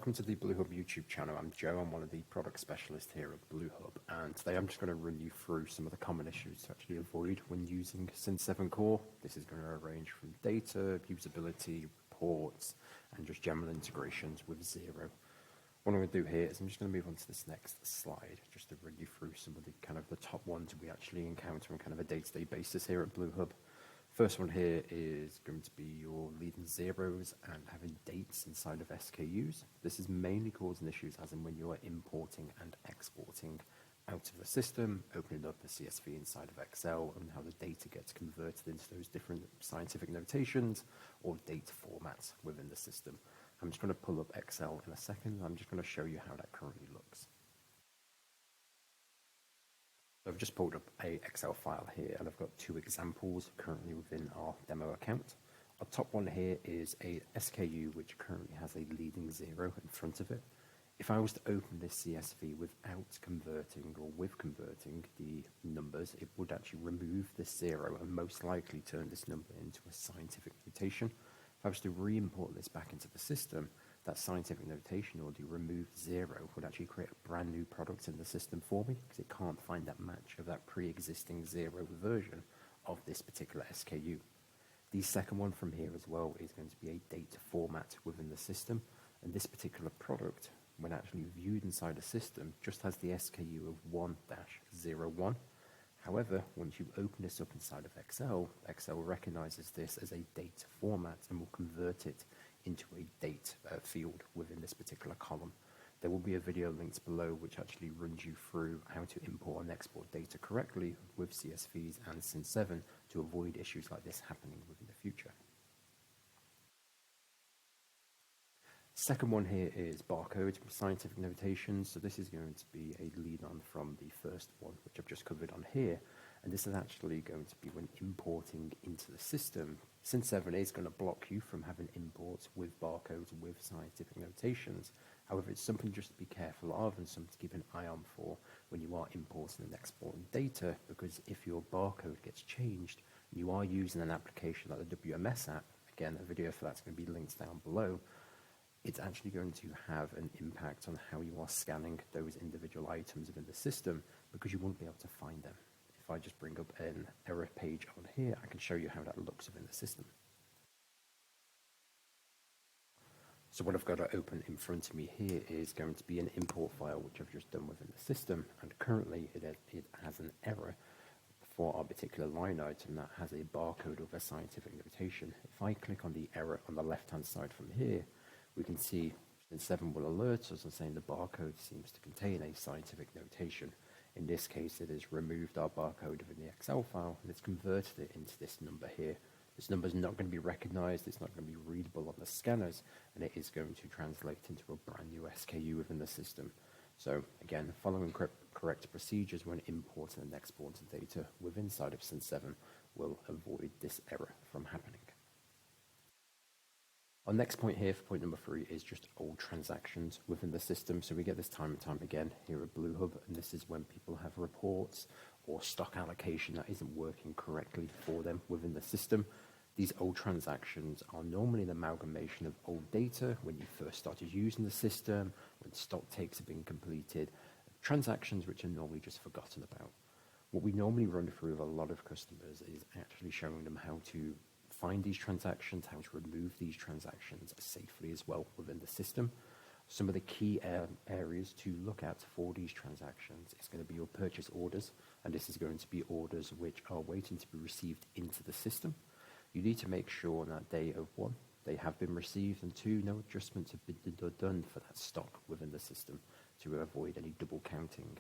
Welcome to the Bluehub YouTube channel. I'm Joe, I'm one of the product specialists here at Bluehub, and today I'm just going to run you through some of the common issues to actually avoid when using Cin7 Core. This is going to range from data, usability, reports, and just general integrations with Zero. What I'm going to do here is I'm just going to move on to this next slide just to run you through some of the the top ones we actually encounter on a day-to-day basis here at Bluehub. First one here is going to be your leading zeros and having dates inside of SKUs. This is mainly causing issues as in when you are importing and exporting out of the system, opening up a CSV inside of Excel, and how the data gets converted into those different scientific notations or data formats within the system. I'm just going to pull up Excel in a second. I'm just going to show you how that currently looks. I've just pulled up a Excel file here, and I've got two examples currently within our demo account. Our top one here is a SKU which currently has a leading zero in front of it. If I was to open this CSV without converting or with converting the numbers, it would actually remove this zero and most likely turn this number into a scientific notation. If I was to re-import this back into the system, that scientific notation or the removed zero would actually create a brand new product in the system for me because it can't find that match of that pre-existing zero version of this particular SKU. The second one from here as well is going to be a data format within the system, and this particular product, when actually viewed inside the system, just has the SKU of 1-01. However, once you open this up inside of Excel, Excel recognizes this as a data format and will convert it into a date field within this particular column. There will be a video linked below which actually runs you through how to import and export data correctly with CSVs and Cin7 to avoid issues like this happening within the future. Second one here is barcode scientific notations. So this is going to be a lead on from the first one, which I've just covered on here. And this is actually going to be when importing into the system. Cin7 is going to block you from having imports with barcodes with scientific notations. However, it's something just to be careful of and something to keep an eye on for when you are importing and exporting data, because if your barcode gets changed, you are using an application like the WMS app. Again, a video for that's going to be linked down below. It's actually going to have an impact on how you are scanning those individual items within the system because you won't be able to find them. If I just bring up an error page on here, I can show you how that looks within the system. So what I've got to open in front of me here is going to be an import file which I've just done within the system, and currently it has an error for our particular line item that has a barcode of a scientific notation. If I click on the error on the left hand side from here, we can see Cin7 will alert us and saying the barcode seems to contain a scientific notation. In this case, it has removed our barcode within the Excel file and it's converted it into this number here. This number is not going to be recognized, it's not going to be readable on the scanners, and it is going to translate into a brand new SKU within the system. So again, following correct procedures when importing and exporting data within inside of Cin7 will avoid this error from happening. Our next point here for point number 3 is just old transactions within the system. So we get this time and time again here at Bluehub, and this is when people have reports or stock allocation that isn't working correctly for them within the system. These old transactions are normally an amalgamation of old data when you first started using the system, when stock takes have been completed, transactions which are normally just forgotten about. What we normally run through with a lot of customers is actually showing them how to find these transactions, how to remove these transactions safely as well within the system. Some of the key areas to look at for these transactions is going to be your purchase orders, and this is going to be orders which are waiting to be received into the system. You need to make sure that day of 1, they have been received, and 2, no adjustments have been done for that stock within the system to avoid any double counting.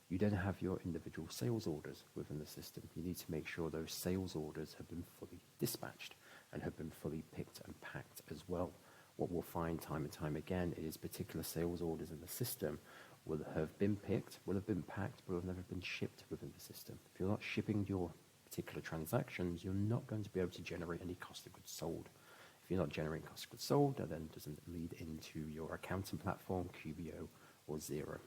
You then have your individual sales orders within the system. You need to make sure those sales orders have been fully dispatched and have been fully picked and packed as well. What we'll find time and time again is particular sales orders in the system will have been picked, will have been packed, but will have never been shipped within the system. If you're not shipping your particular transactions, you're not going to be able to generate any cost of goods sold. If you're not generating cost of goods sold, that then doesn't lead into your accounting platform, QBO, or Zero.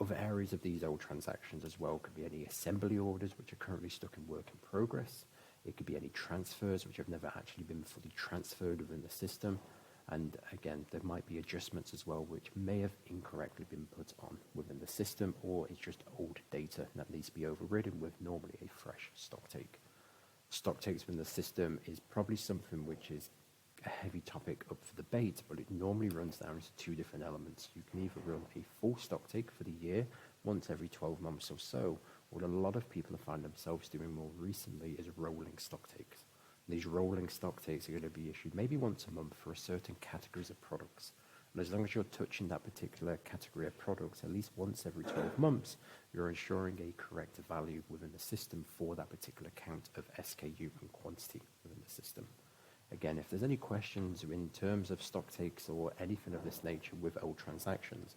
Other areas of these old transactions as well could be any assembly orders which are currently stuck in work in progress. It could be any transfers which have never actually been fully transferred within the system. And again, there might be adjustments as well which may have incorrectly been put on within the system, or it's just old data that needs to be overridden with normally a fresh stock take. Stock takes within the system is probably something which is a heavy topic up for debate, but it normally runs down into two different elements. You can either run a full stock take for the year, once every 12 months or so. What a lot of people have found themselves doing more recently is rolling stock takes. These rolling stock takes are going to be issued maybe once a month for a certain categories of products. And as long as you're touching that particular category of products at least once every 12 months, you're ensuring a correct value within the system for that particular count of SKU and quantity within the system. Again, if there's any questions in terms of stock takes or anything of this nature with old transactions,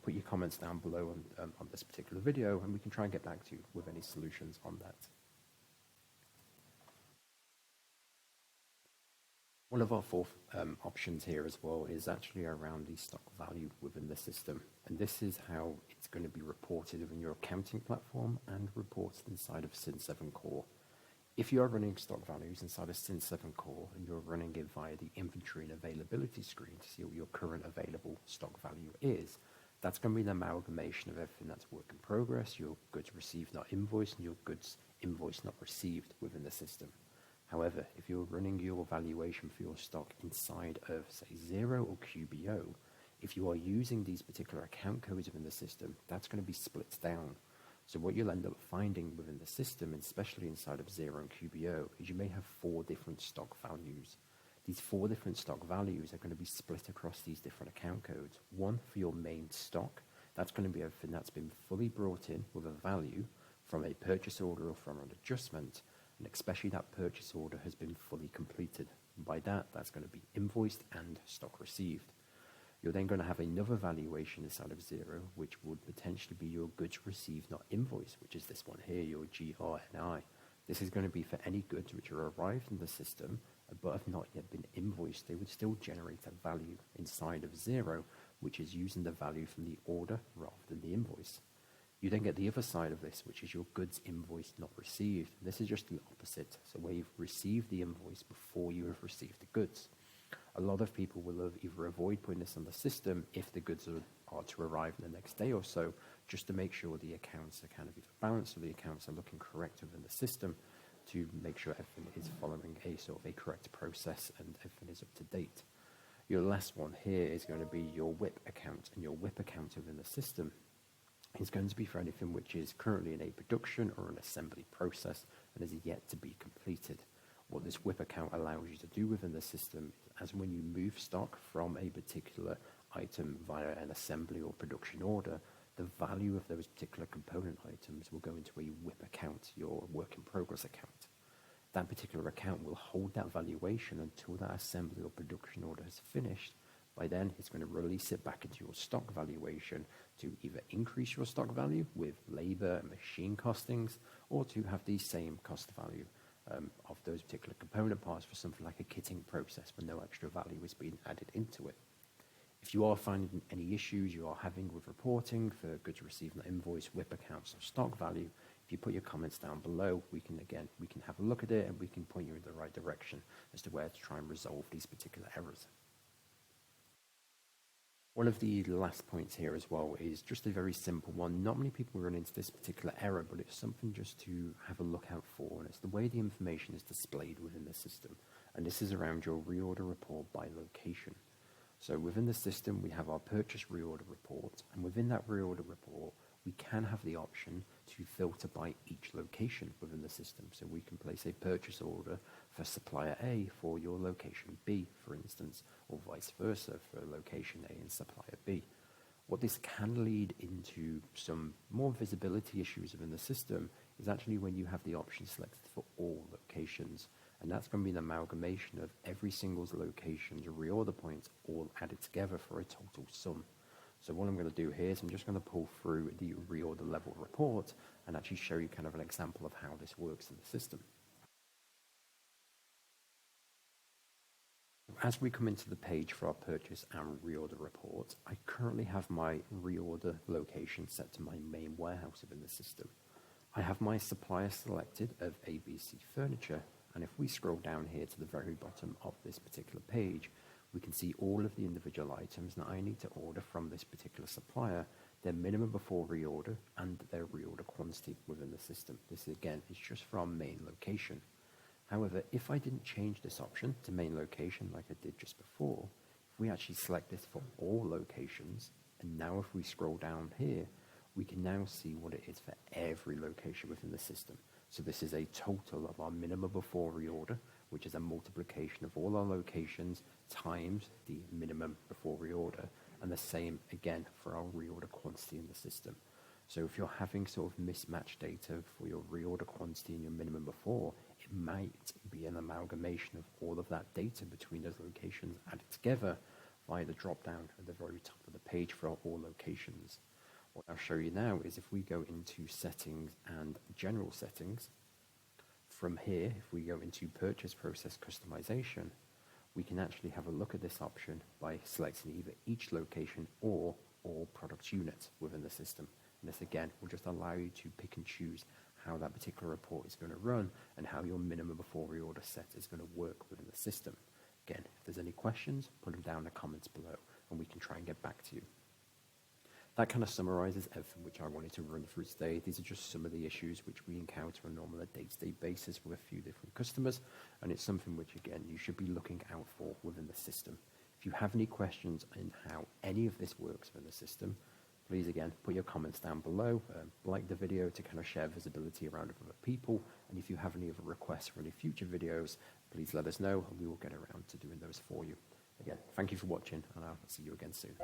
put your comments down below on this particular video, and we can try and get back to you with any solutions on that. One of our fourth options here as well is actually around the stock value within the system. And this is how it's going to be reported within your accounting platform and reported inside of Cin7 Core. If you are running stock values inside of Cin7 Core and you're running it via the inventory and availability screen to see what your current available stock value is, that's going to be an amalgamation of everything that's work in progress, your goods received not invoiced, and your goods invoiced not received within the system. However, if you're running your valuation for your stock inside of, say, Xero or QBO, if you are using these particular account codes within the system, that's going to be split down. So what you'll end up finding within the system, especially inside of Xero and QBO, is you may have 4 different stock values. These 4 different stock values are going to be split across these different account codes. One for your main stock, that's going to be everything that's been fully brought in with a value from a purchase order or from an adjustment, and especially that purchase order has been fully completed. And by that, that's going to be invoiced and stock received. You're then going to have another valuation inside of Xero, which would potentially be your goods received not invoiced, which is this one here, your GRNI. This is going to be for any goods which are arrived in the system but have not yet been invoiced. They would still generate a value inside of Xero, which is using the value from the order rather than the invoice. You then get the other side of this, which is your goods invoiced not received. This is just the opposite. So where you've received the invoice before you have received the goods. A lot of people will either avoid putting this on the system if the goods are to arrive in the next day or so, just to make sure the accounts are kind of either balanced or the accounts are looking correct within the system to make sure everything is following a sort of a correct process and everything is up to date. Your last one here is going to be your WIP account, and your WIP account within the system is going to be for anything which is currently in a production or an assembly process and is yet to be completed. What this WIP account allows you to do within the system is, as when you move stock from a particular item via an assembly or production order, the value of those particular component items will go into a WIP account, your work in progress account. That particular account will hold that valuation until that assembly or production order has finished. By then, it's going to release it back into your stock valuation to either increase your stock value with labor and machine costings, or to have the same cost value of those particular component parts for something like a kitting process where no extra value is being added into it. If you are finding any issues you are having with reporting for goods received not invoice, WIP accounts, or stock value, if you put your comments down below, we can have a look at it and we can point you in the right direction as to where to try and resolve these particular errors. One of the last points here as well is just a very simple one. Not many people run into this particular error, but it's something just to have a look out for, and it's the way the information is displayed within the system. And this is around your reorder report by location. So within the system, we have our purchase reorder report, and within that reorder report, we can have the option to filter by each location within the system. So we can place a purchase order for supplier A for your location B, for instance, or vice versa for location A and supplier B. What this can lead into some more visibility issues within the system is actually when you have the option selected for all locations. And that's going to be an amalgamation of every single location's reorder points all added together for a total sum. So what I'm going to do here is I'm just going to pull through the reorder level report and actually show you kind of an example of how this works in the system. As we come into the page for our purchase and reorder report, I currently have my reorder location set to my main warehouse within the system. I have my supplier selected of ABC Furniture, and if we scroll down here to the very bottom of this particular page, we can see all of the individual items that I need to order from this particular supplier, their minimum before reorder, and their reorder quantity within the system. This again is just from main location. However, if I didn't change this option to main location like I did just before, if we actually select this for all locations, and now if we scroll down here, we can now see what it is for every location within the system. So this is a total of our minimum before reorder, which is a multiplication of all our locations times the minimum before reorder, and the same again for our reorder quantity in the system. So if you're having sort of mismatched data for your reorder quantity and your minimum before, it might be an amalgamation of all of that data between those locations added together via the drop down at the very top of the page for all locations. What I'll show you now is if we go into settings and general settings, from here, if we go into purchase process customization, we can actually have a look at this option by selecting either each location or all product units within the system. And this again will just allow you to pick and choose how that particular report is going to run and how your minimum before reorder set is going to work within the system. Again, if there's any questions, put them down in the comments below and we can try and get back to you. That kind of summarizes everything which I wanted to run through today. These are just some of the issues which we encounter on a normal day-to-day basis with a few different customers, and it's something which, again, you should be looking out for within the system. If you have any questions on how any of this works within the system, please, again, put your comments down below, like the video to kind of share visibility around with other people, and if you have any other requests for any future videos, please let us know, and we will get around to doing those for you. Again, thank you for watching, and I'll see you again soon.